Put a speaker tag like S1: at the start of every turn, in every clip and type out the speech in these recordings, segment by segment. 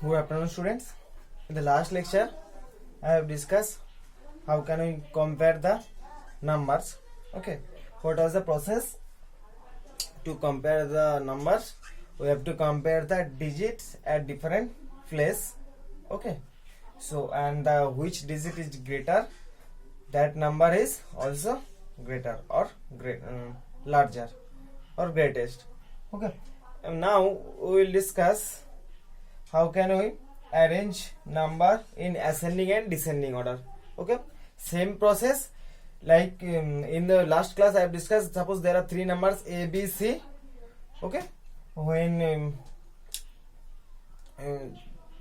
S1: Good afternoon, students. In the last lecture, I have discussed how can we compare the numbers. Okay, what was the process to compare the numbers? We have to compare the digits at different place. Okay, so and which digit is greater, that number is also greater or larger or greatest. Okay, and now we will discuss how can we arrange number in ascending and descending order. Okay, same process like in the last class I have discussed. Suppose there are three numbers a, b, c. Okay, when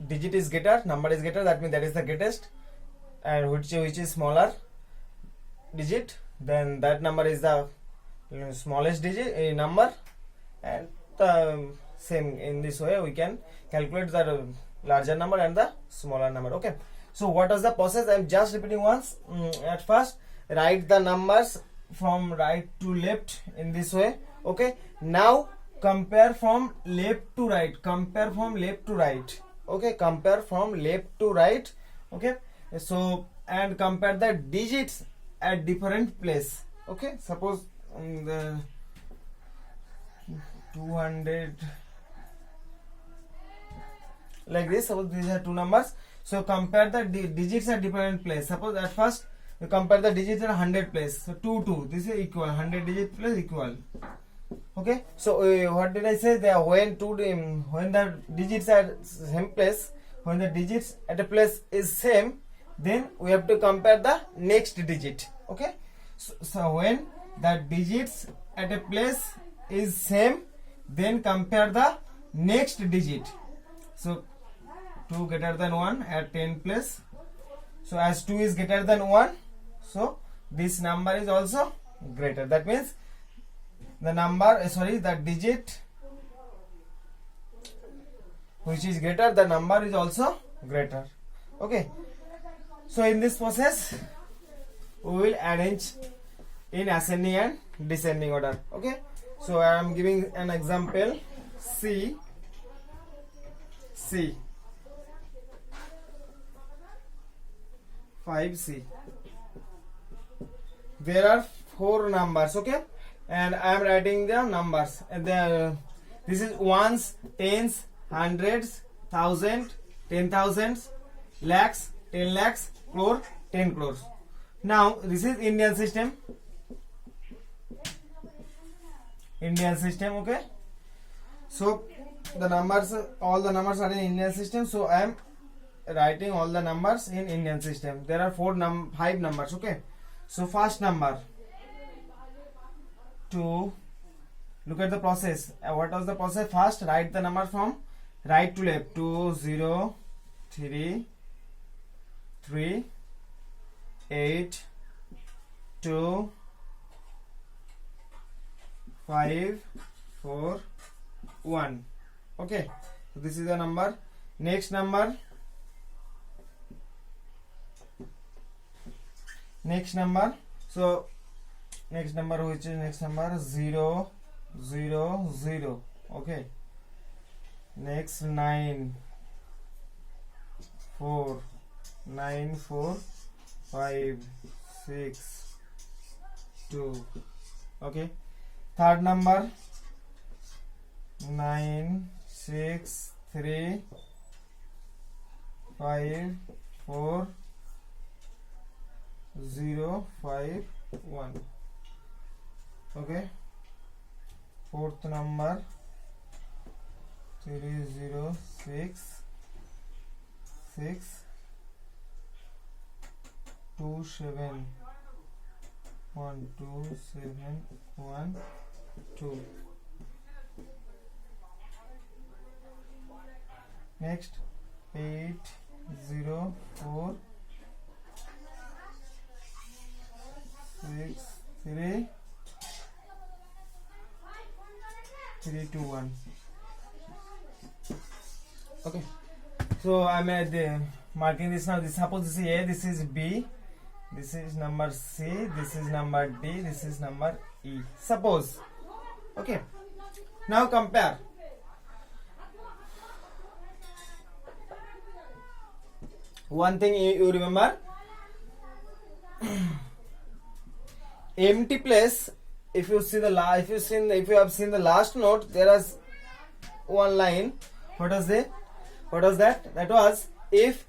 S1: digit is greater, number is greater, that means that is the greatest, and which is smaller digit, then that number is the smallest digit number. And same in this way we can calculate the larger number and the smaller number. Okay, so what was the process? I am just repeating once. At first, write the numbers from right to left in this way. Okay, now compare from left to right. Compare from left to right. Okay, compare from left to right. Okay, so and compare the digits at different place. Okay, suppose the 200 like this. Suppose these are two numbers, so compare the digits at different place. Suppose at first you compare the digits at 100 place, so 2 this is equal, 100 digit plus equal. Okay, so what did I say? That when the digits are same place, when the digits at a place is same, then we have to compare the next digit. Okay, so when the digits at a place is same, then compare the next digit. So 2 greater than 1 at 10 place. So as 2 is greater than 1, so this number is also greater. That means the number, the digit which is greater, the number is also greater. Okay, so in this process we will arrange in ascending and descending order. Okay, so I am giving an example. C 5C. There are 4 numbers. Okay, and I am writing the numbers. And this is ones, tens, hundreds, thousand, 10,000, lakhs, 10 lakhs, crore, 10 crores. Now this is Indian system. Okay, so the numbers, all the numbers are in Indian system, so I am writing all the numbers in Indian system. There are 5 numbers. Okay, so first number, 2. Look at the process. What was the process? First, write the number from right to left. 2 0 3 3 8 2 5 4 1. Okay, so this is the number. Next number, so next number, which is next number 0 0 0. Okay, next 9 4 9 4 5 6 2. Okay, third number 9 6 3 5 4 0 5 1. Okay, fourth number 3 0 6 6 2 7 1 2 7 1 2. Next 8 0 4 6 3 3 2 1. Okay, so I'm marking this now. Suppose this is A, this is B, this is number C, this is number D, this is number E. Suppose. Okay, now compare. one thing you remember, empty place. If you see the if you have seen the last note, there is one line. What was that? That was, if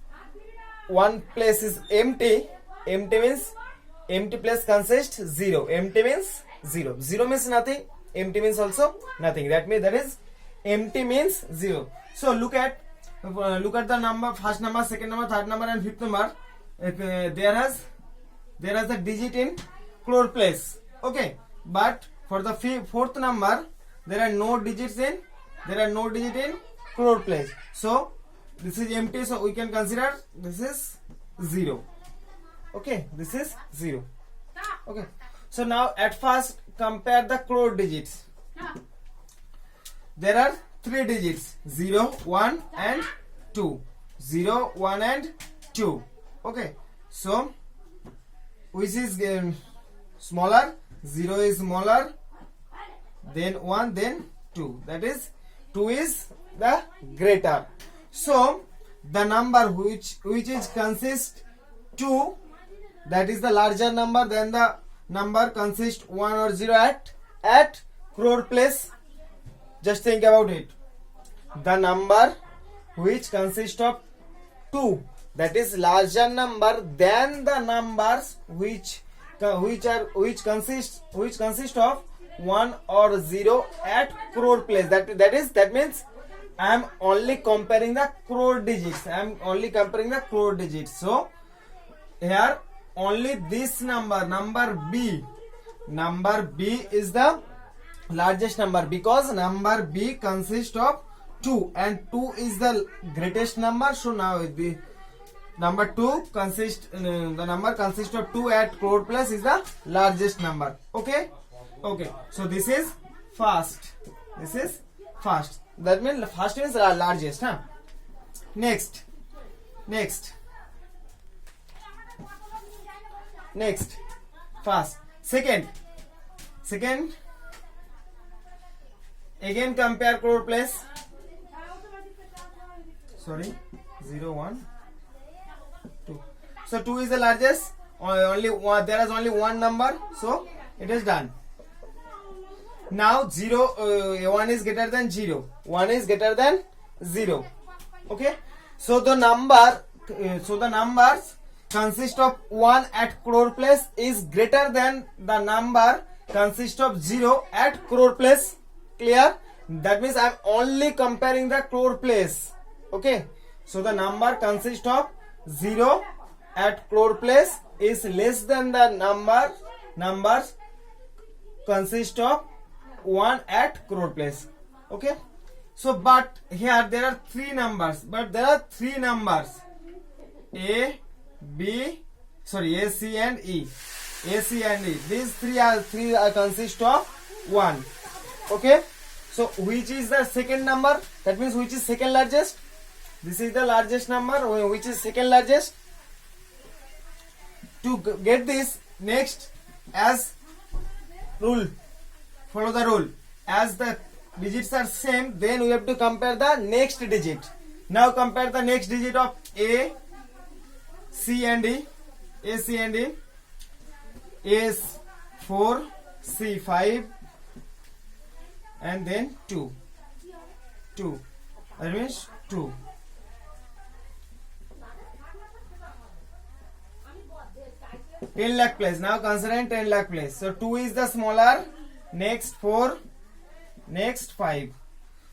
S1: one place is empty, empty means empty place consists zero. Empty means zero. Zero means nothing. Empty means also nothing. That means that is empty means zero. So look at the number, first number, second number, third number, and fifth number. There is the digit in crore place. Okay, but for the fourth number, there are no digits in crore place. So this is empty. So we can consider this is zero. Okay, this is zero. Okay. So now at first compare the crore digits. There are three digits: 0, 1, and 2. 0, 1, and 2. Okay. So which is smaller? 0 is smaller, then 1, then 2. That is 2 is the greater. So the number which is consist 2, that is the larger number than the number consists 1 or 0 at crore place. Just think about it. The number which consists of 2, that is larger number than the numbers which consist of 1 or 0 at crore place. That means I am only comparing the crore digits. So here only this number B is the largest number, because number B consists of 2 and 2 is the greatest number. So now the number 2 consists of 2 at crore place is the largest number. Okay. So this is first. That means first means largest. Next. First. Second. Again compare crore place. 0, 1, 2. So 2 is the largest. Only one, there is only one number. So it is done. Now 1 is greater than 0. 1 is greater than 0. Okay. So the numbers consist of 1 at crore place is greater than the number consist of 0 at crore place. Clear? That means I am only comparing the crore place. Okay. So the number consist of 0 at crore place is less than the numbers consist of 1 at crore place. Okay. So but here there are three numbers. A, C and E. These three are consist of 1. Okay. So which is the second number? That means which is second largest? This is the largest number. Which is second largest? To get this, next, as rule, follow the rule. As the digits are same, then we have to compare the next digit. Now compare the next digit of A, C and D. A is 4, C 5, and then 2. That means 2. $10 lakh place. Now consider 10 lakh place. So 2 is the smaller. Next 4. Next 5.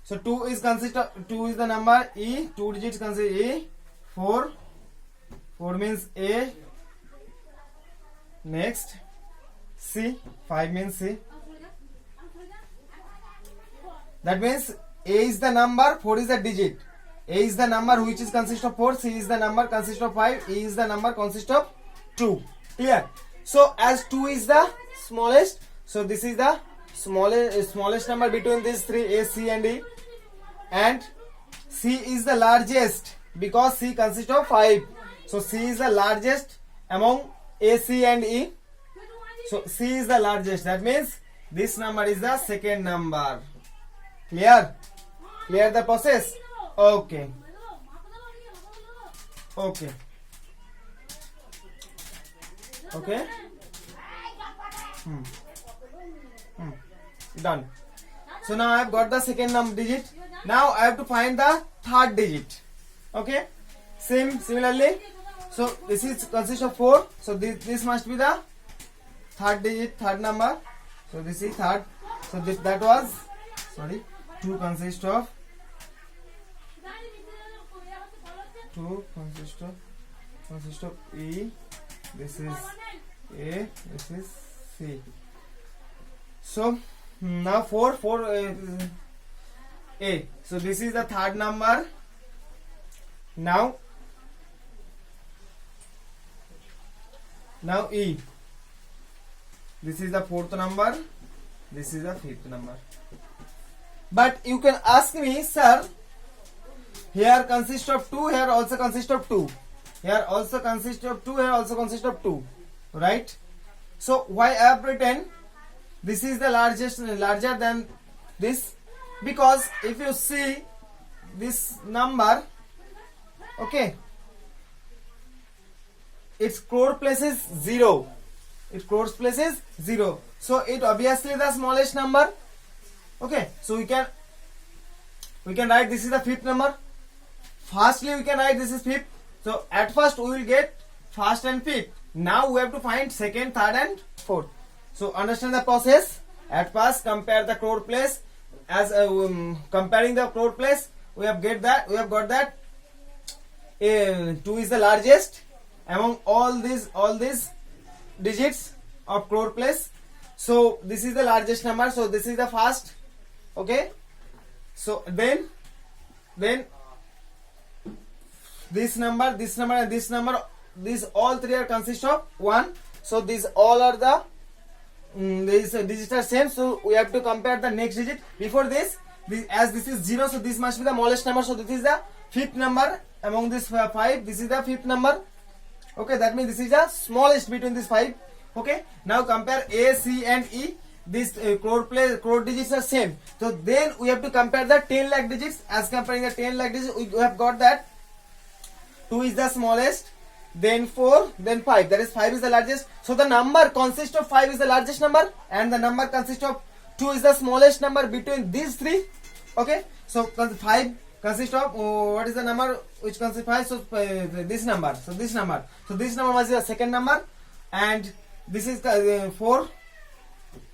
S1: So 2 is the number E. 2 digits consider E. 4 means A. Next C. 5 means C. That means A is the number, 4 is the digit. A is the number which is consist of 4. C is the number consist of 5. E is the number consist of 2. Clear? So as 2 is the smallest, so this is the smallest number between these three, A, C and E, and C is the largest because C consists of 5. So C is the largest among A, C and E. So C is the largest. That means this number is the second number. Clear? Clear the process? Okay. Okay. Done. So now I have got the second number digit. Now I have to find the third digit. Okay. Similarly. So this is consists of 4. So this must be the third digit, third number. So this is third. So that was 2 consists of 2 consists of E. This is A. This is C. So now 4 A. So this is the third number. Now E. This is the fourth number. This is the fifth number. But you can ask me, sir, here consists of 2, here also consists of 2. Here also consists of 2, here also consists of 2. Right? So why I have written this is the larger than this? Because if you see this number, okay, its crore place is 0. Its crore place is 0. So it obviously the smallest number. Okay, so we can write this is the fifth number. Firstly we can write this is fifth. So at first we will get first and fifth. Now we have to find second, third and fourth. So understand the process. At first compare the crore place. As comparing the crore place, we have got that 2 is the largest among all these digits of crore place. So this is the largest number. So this is the first. Okay. So then this number and this number, these all three are consist of 1. So these all are the these digits are same. So we have to compare the next digit. Before this, as this is 0, so this must be the smallest number. So this is the fifth number among these 5. This is the fifth number. Okay, that means this is the smallest between these 5. Okay, now compare A, C and E. These crore digits are same. So then we have to compare the 10 lakh digits. As comparing the 10 lakh digits, we have got that 2 is the smallest, then 4, then 5. That is 5 is the largest. So the number consists of 5 is the largest number, and the number consists of 2 is the smallest number between these 3. Okay, so 5 consists of what is the number which consists of 5? So this number. So this number must be the second number, and this is 4,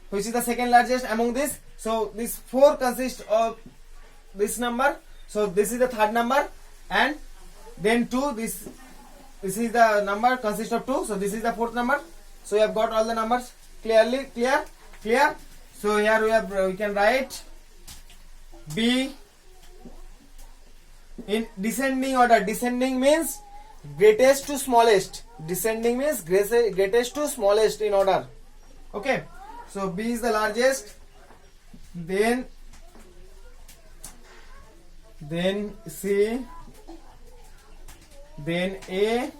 S1: which is the second largest among this. So this 4 consists of this number. So this is the third number, and then 2. This is the number consists of 2. So this is the fourth number. So we have got all the numbers clear. So here we can write B in descending order. Descending means greatest to smallest. Descending means greatest to smallest in order. Okay, so B is the largest, then C, then A,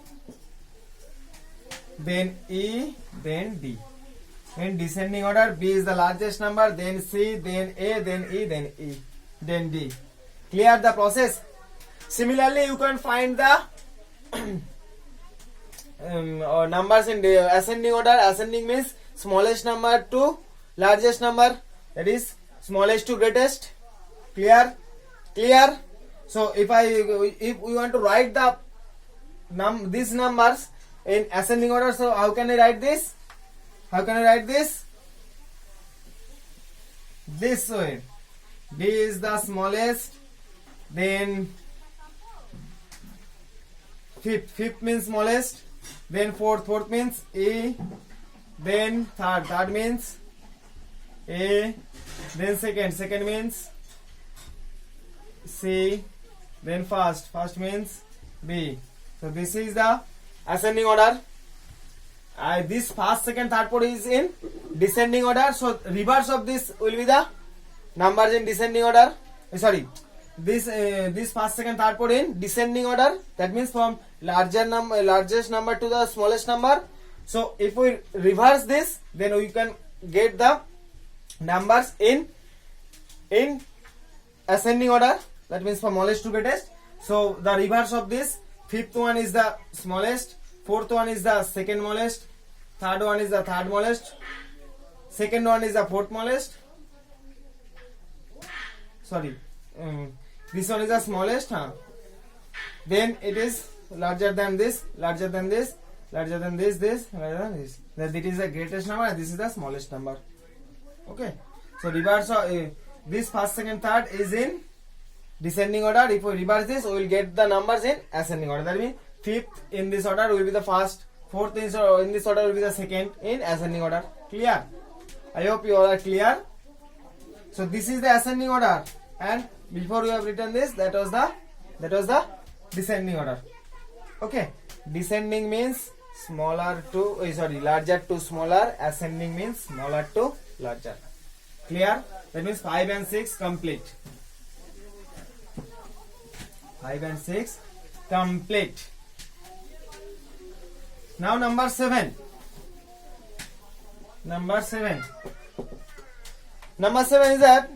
S1: then E, then D. In descending order, B is the largest number, then C, then A, then E, then D. Clear the process? Similarly, you can find the numbers in the ascending order. Ascending means smallest number to largest number, that is smallest to greatest. Clear? So if we want to write the these numbers in ascending order, so how can I write this? This way. D is the smallest, then fifth means smallest, then fourth means E, then third means A, then second means C, then first means B. So this is the ascending order. This first, second, third, fourth is in descending order. So reverse of this will be the numbers in descending order. This first, second, third, fourth in descending order. That means from largest number to the smallest number. So if we reverse this, then we can get the numbers in ascending order. That means from smallest to greatest. So the reverse of this, fifth one is the smallest, fourth one is the second smallest, third one is the third smallest, second one is the fourth smallest, sorry, this one is the smallest, then it is larger than this, larger than this, larger than this, larger than this. That it is the greatest number and this is the smallest number. Okay, so reverse this first, second, third is in descending order. If we reverse this, we will get the numbers in ascending order. That means fifth in this order will be the first, fourth in this order will be the second in ascending order. Clear? I hope you all are clear. So this is the ascending order, and before we have written this, that was the descending order. Okay, descending means smaller to larger to smaller, ascending means smaller to larger. Clear? That means 5 and 6 complete. 5 and 6 complete. Now number 7. Number 7 is that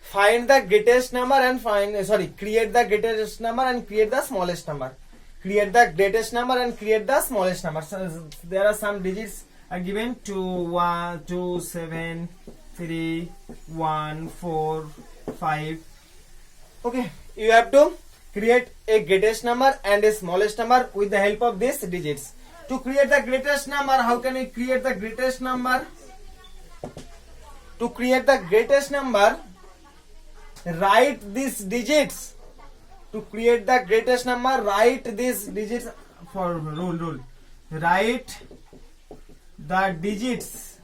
S1: find the greatest number and create the greatest number and create the smallest number. Create the greatest number and create the smallest number. So there are some digits are given: 2, 1, 2, 7, 3, 1, 4, 5. Okay, you have to create a greatest number and a smallest number with the help of these digits. To create the greatest number, how can we create the greatest number? To create the greatest number, write these digits. To create the greatest number, write these digits for rule. Write the digits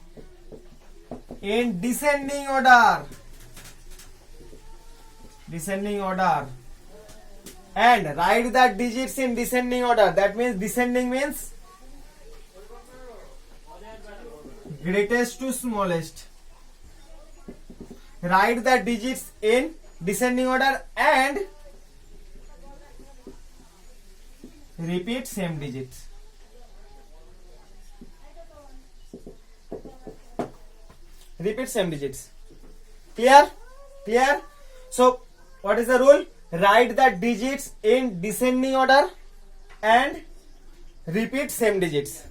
S1: in descending order. Descending order. And write the digits in descending order. That means descending means greatest to smallest. Write the digits in descending order and repeat same digits. Repeat same digits. Clear? Clear? So, what is the rule? Write the digits in descending order and repeat same digits.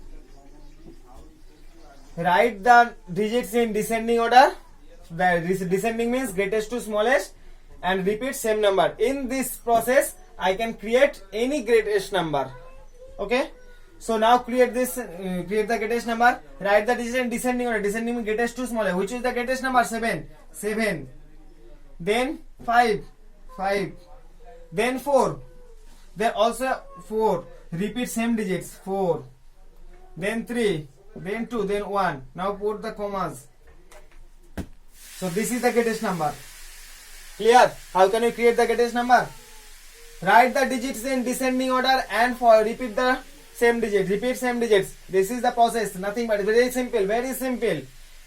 S1: Write the digits in descending order. The descending means greatest to smallest, and repeat same number. In this process, I can create any greatest number. Okay. So now create this. Create the greatest number. Write the digits in descending order. Descending means greatest to smallest. Which is the greatest number? 7. 7. Then 5. 5. Then 4. Then also 4. Repeat same digits. 4. Then 3. Then 2. Then 1. Now put the commas. So this is the greatest number. Clear? How can we create the greatest number? Write the digits in descending order and repeat the same digits. Repeat same digits. This is the process. Nothing but very simple. Very simple.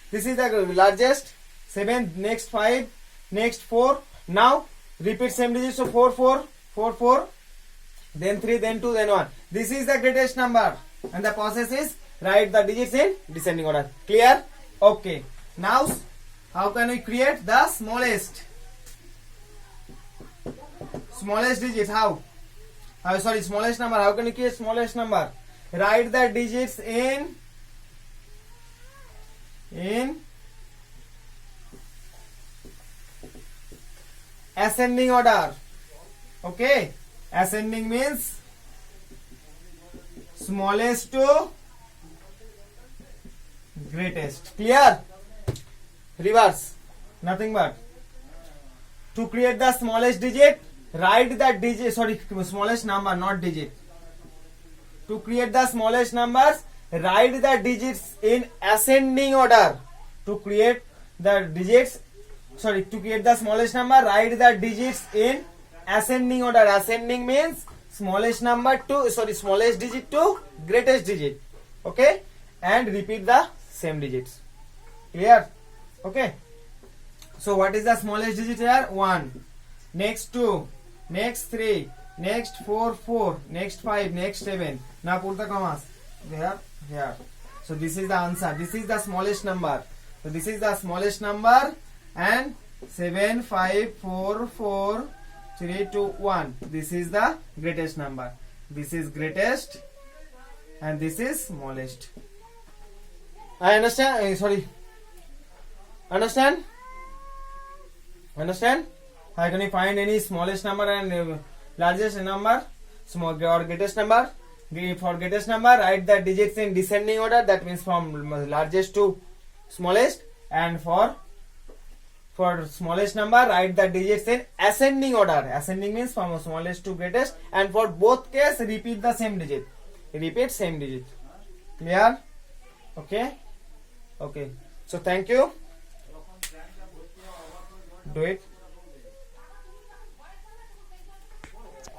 S1: This is the largest. 7. Next 5. Next 4. Now repeat same digits. So 4, 4, 4, 4. Then 3. Then 2. Then 1. This is the greatest number. And the process is write the digits in descending order. Clear? Okay. Now how can we create the smallest? Smallest digit, how? Smallest number. How can we create smallest number? Write the digits in ascending order. Okay? Ascending means smallest to greatest. Clear? Reverse. Nothing but. To create the smallest digit, write the digit, smallest number, not digit. To create the smallest numbers, write the digits in ascending order. To create the digits, to create the smallest number, write the digits in ascending order. Ascending means smallest number to, smallest digit to greatest digit. Okay? And repeat the same digits. Clear? Okay. So what is the smallest digit here? 1. Next 2. Next 3. Next 4, 4. Next 5. Next 7. Now put the commas. There, here. So this is the answer. This is the smallest number. So this is the smallest number. And 7, 5, 4, 4, 3, 2, 1. This is the greatest number. This is greatest. and this is smallest. I understand. Sorry. Understand? Understand? How can you find any smallest number and largest number? Small or greatest number? For greatest number, write the digits in descending order. That means from largest to smallest. And for smallest number, write the digits in ascending order. Ascending means from smallest to greatest. And for both case, repeat the same digit. Repeat same digit. Clear? Okay. Okay. So thank you. Do it.